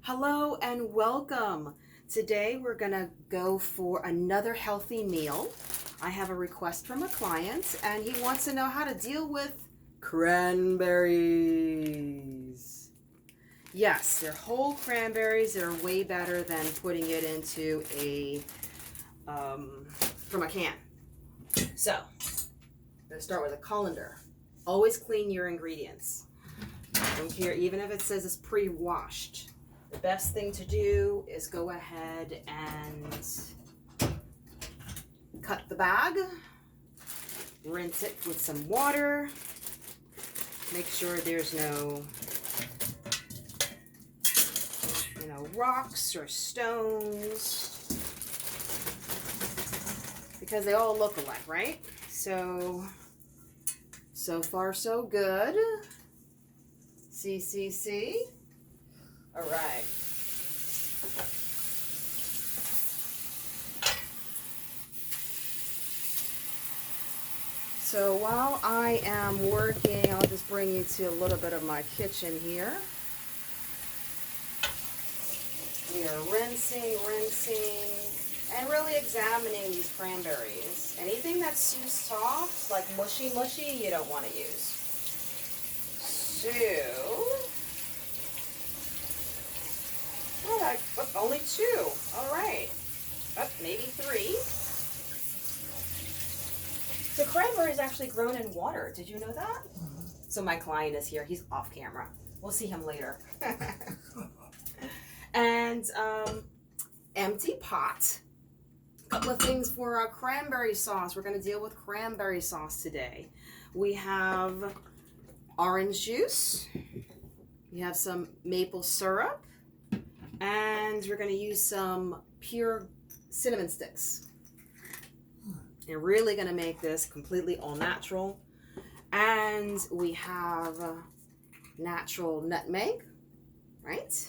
Hello and welcome. Today we're gonna go for another healthy meal. I have a request from a client and he wants to know how to deal with cranberries. Yes, they're whole cranberries. They're way better than putting it into from a can. So, I'm gonna start with a colander. Always clean your ingredients. Don't care, even if it says it's pre-washed. The best thing to do is go ahead and cut the bag, rinse it with some water, make sure there's no rocks or stones, because they all look alike, right? So far so good. See. All right. So while I am working, I'll just bring you to a little bit of my kitchen here. We are rinsing, and really examining these cranberries. Anything that's too soft, like mushy, you don't want to use. So, only two. All right. Maybe three. So cranberry is actually grown in water. Did you know that? So my client is here. He's off camera. We'll see him later. And empty pot. A couple of things for our cranberry sauce. We're going to deal with cranberry sauce today. We have orange juice. We have some maple syrup. And we're going to use some pure cinnamon sticks. You're really going to make this completely all natural. And we have natural nutmeg, right?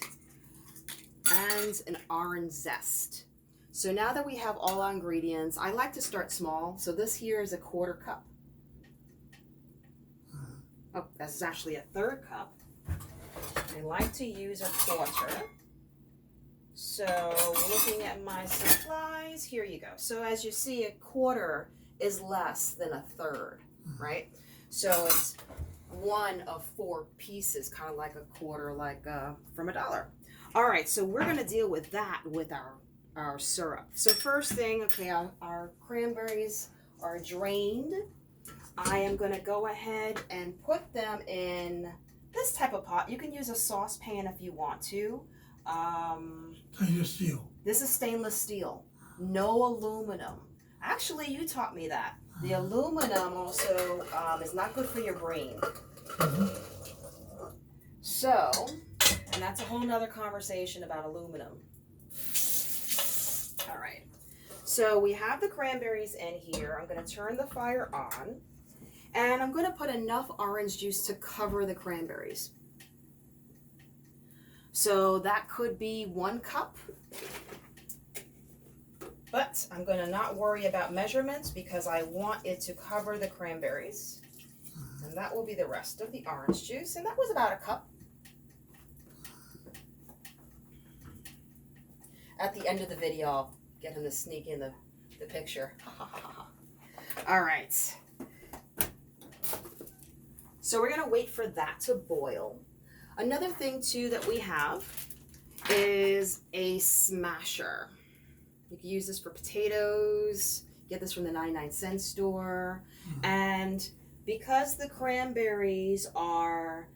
And an orange zest. So now that we have all our ingredients, I like to start small. So this here is a 1/4 cup. Oh, that's actually a 1/3 cup. I like to use a 1/4. So looking at my supplies, here you go. So as you see, a 1/4 is less than a 1/3, right? So it's 1 of 4 pieces, kind of like a 1/4, like from $1. All right, so we're gonna deal with that with our syrup. So first thing, okay, our cranberries are drained. I am gonna go ahead and put them in this type of pot. You can use a saucepan if you want to. Stainless steel. This is stainless steel, no aluminum. Actually, you taught me that. The aluminum also is not good for your brain. So, and that's a whole nother conversation about aluminum. All right. So we have the cranberries in here. I'm going to turn the fire on, and I'm going to put enough orange juice to cover the cranberries. So that could be 1 cup, but I'm going to not worry about measurements because I want it to cover the cranberries. And that will be the rest of the orange juice, and that was about 1 cup. At the end of the video, I'll get him to sneak in the picture. All right. So we're going to wait for that to boil. Another thing too that we have is a smasher. You can use this for potatoes. Get this from the 99-cent store. And because the cranberries are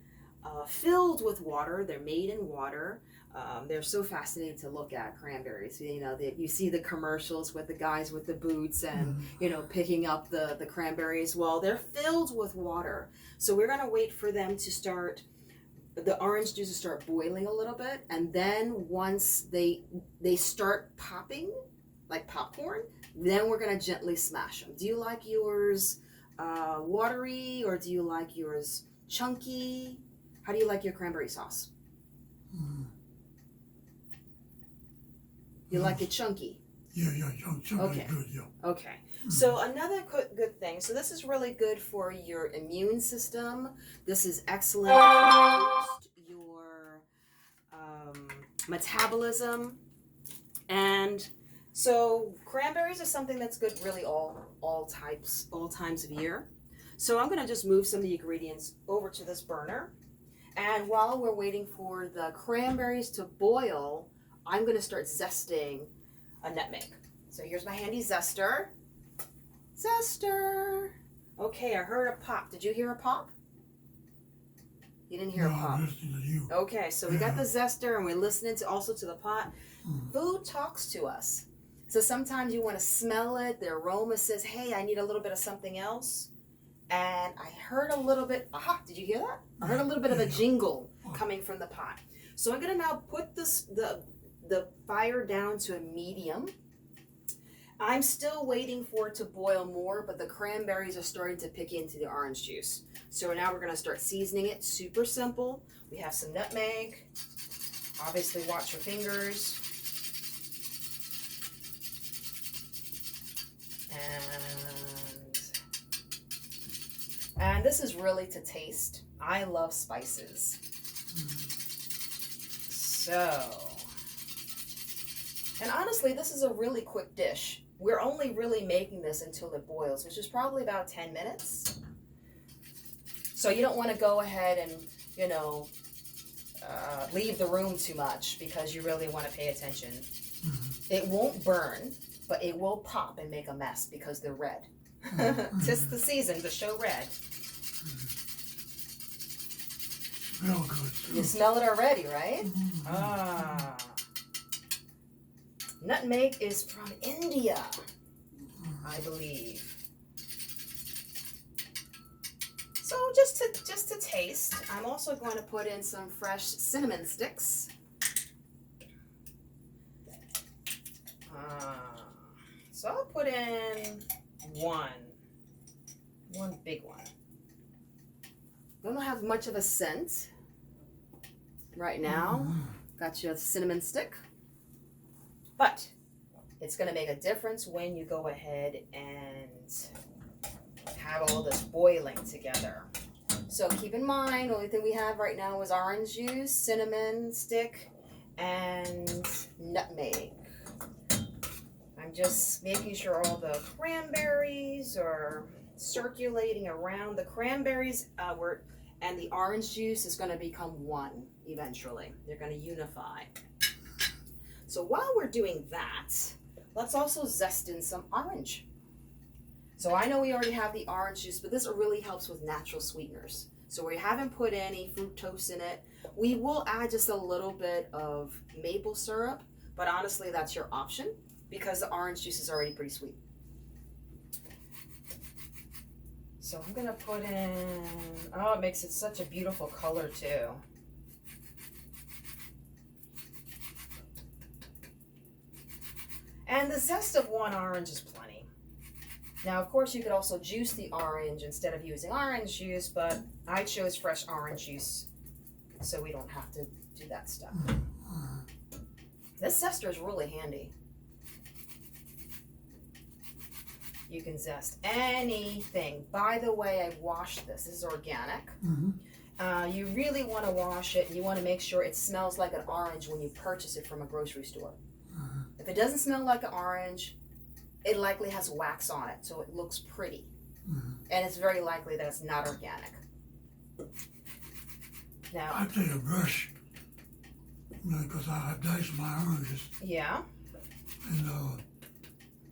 filled with water, they're made in water. They're so fascinating to look at, cranberries. You see the commercials with the guys with the boots and picking up the cranberries. Well, they're filled with water. So we're gonna wait for them to start. The orange juice to start boiling a little bit, and then once they start popping like popcorn, then we're going to gently smash them. Do you like yours watery, or do you like yours chunky? How do you like your cranberry sauce? You like it chunky? Yeah, chunky. Okay. Good, yeah. Okay. So another good thing. So this is really good for your immune system. This is excellent to boost your metabolism. And so cranberries are something that's good really all times of year. So I'm going to just move some of the ingredients over to this burner. And while we're waiting for the cranberries to boil, I'm going to start zesting a nutmeg. So here's my handy zester. Zester. Okay, I heard a pop. Did you hear a pop? You didn't hear a pop. I'm listening to you. Okay, so we got the zester and we're listening to also to the pot. Food talks to us. So sometimes you want to smell it. The aroma says, hey, I need a little bit of something else. And I heard a little bit, aha, did you hear that? I heard a little bit of a jingle coming from the pot. So I'm going to now put the fire down to a medium. I'm still waiting for it to boil more, but the cranberries are starting to pick into the orange juice. So now we're going to start seasoning it. Super simple. We have some nutmeg. Obviously, watch your fingers. And this is really to taste. I love spices. So, and honestly, this is a really quick dish. We're only really making this until it boils, which is probably about 10 minutes. So you don't want to go ahead and, leave the room too much because you really want to pay attention. It won't burn, but it will pop and make a mess because they're red. Tis the season to show red. Smell good. You smell it already, right? Ah. Nutmeg is from India, I believe. So just to taste, I'm also going to put in some fresh cinnamon sticks. So I'll put in one big one. Don't have much of a scent right now. Got your cinnamon stick. But it's going to make a difference when you go ahead and have all this boiling together. So keep in mind, the only thing we have right now is orange juice, cinnamon stick, and nutmeg. I'm just making sure all the cranberries are circulating around. The cranberries and the orange juice is going to become one eventually. They're going to unify. So while we're doing that, let's also zest in some orange. So I know we already have the orange juice, but this really helps with natural sweeteners. So we haven't put any fructose in it. We will add just a little bit of maple syrup, but honestly, that's your option because the orange juice is already pretty sweet. So I'm gonna put in, oh, it makes it such a beautiful color too. And the zest of one orange is plenty. Now, of course, you could also juice the orange instead of using orange juice, but I chose fresh orange juice so we don't have to do that stuff. This zester is really handy. You can zest anything. By the way, I washed this. This is organic. You really want to wash it. You want to make sure it smells like an orange when you purchase it from a grocery store. If it doesn't smell like an orange, it likely has wax on it, so it looks pretty. And it's very likely that it's not organic. Now, I take a brush, because I dice my oranges. Yeah. And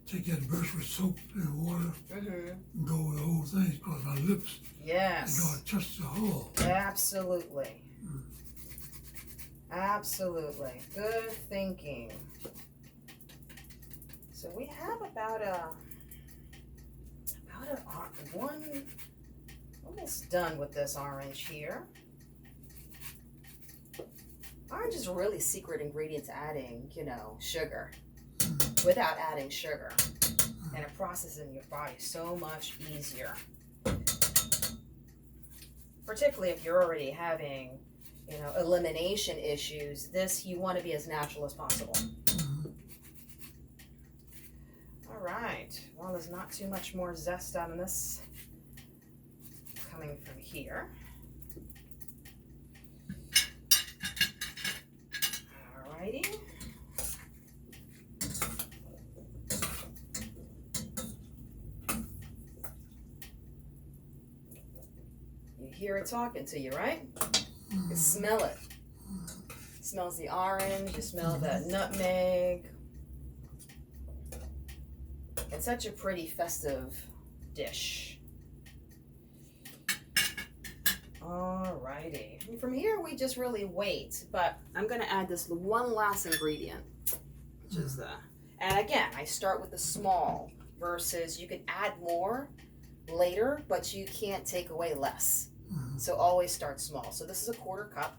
take that brush with soap and water and go over the whole thing because my lips, Yes. they gotta touch the hull. Absolutely. Absolutely. Good thinking. So we have about one, almost done with this orange here. Orange is a really secret ingredient to adding, sugar without adding sugar. And it processes in your body so much easier. Particularly if you're already having, elimination issues, you want to be as natural as possible. All right, well, there's not too much more zest on this coming from here. All Alrighty. You hear it talking to you, right? You smell it. Smells the orange, you smell that nutmeg. It's such a pretty festive dish. Alrighty. And from here we just really wait, but I'm gonna add this one last ingredient, which is the, and again, I start with the small versus you can add more later, but you can't take away less. So always start small. So this is a 1/4 cup.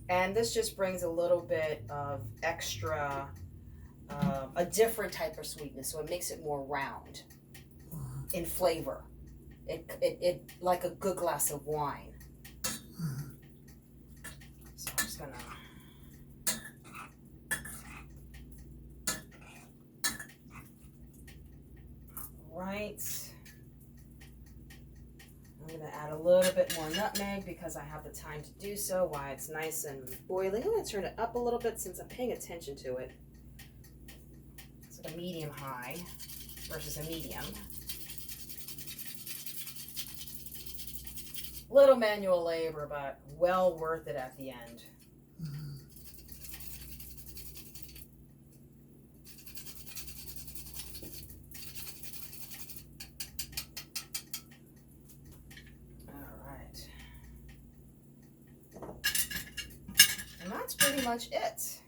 And this just brings a little bit of extra, a different type of sweetness. So it makes it more round in flavor. It like a good glass of wine. So I'm just gonna. Right. I'm going to add a little bit more nutmeg because I have the time to do so while it's nice and boiling. I'm going to turn it up a little bit since I'm paying attention to it. It's like a medium-high versus a medium. Little manual labor, but well worth it at the end. And that's pretty much it.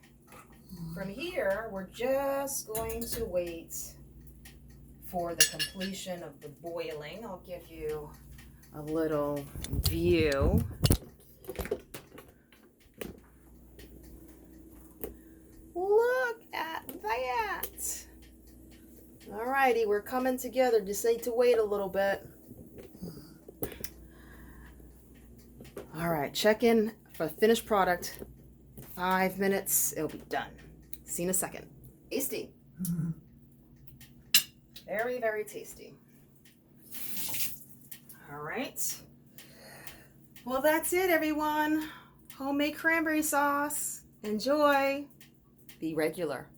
From here, we're just going to wait for the completion of the boiling. I'll give you a little view. Look at that. Alrighty, we're coming together. Just need to wait a little bit. Alright, check in for the finished product. 5 minutes, it'll be done. See you in a second. Tasty. Very, very tasty. All right. Well, that's it, everyone. Homemade cranberry sauce. Enjoy. Be regular.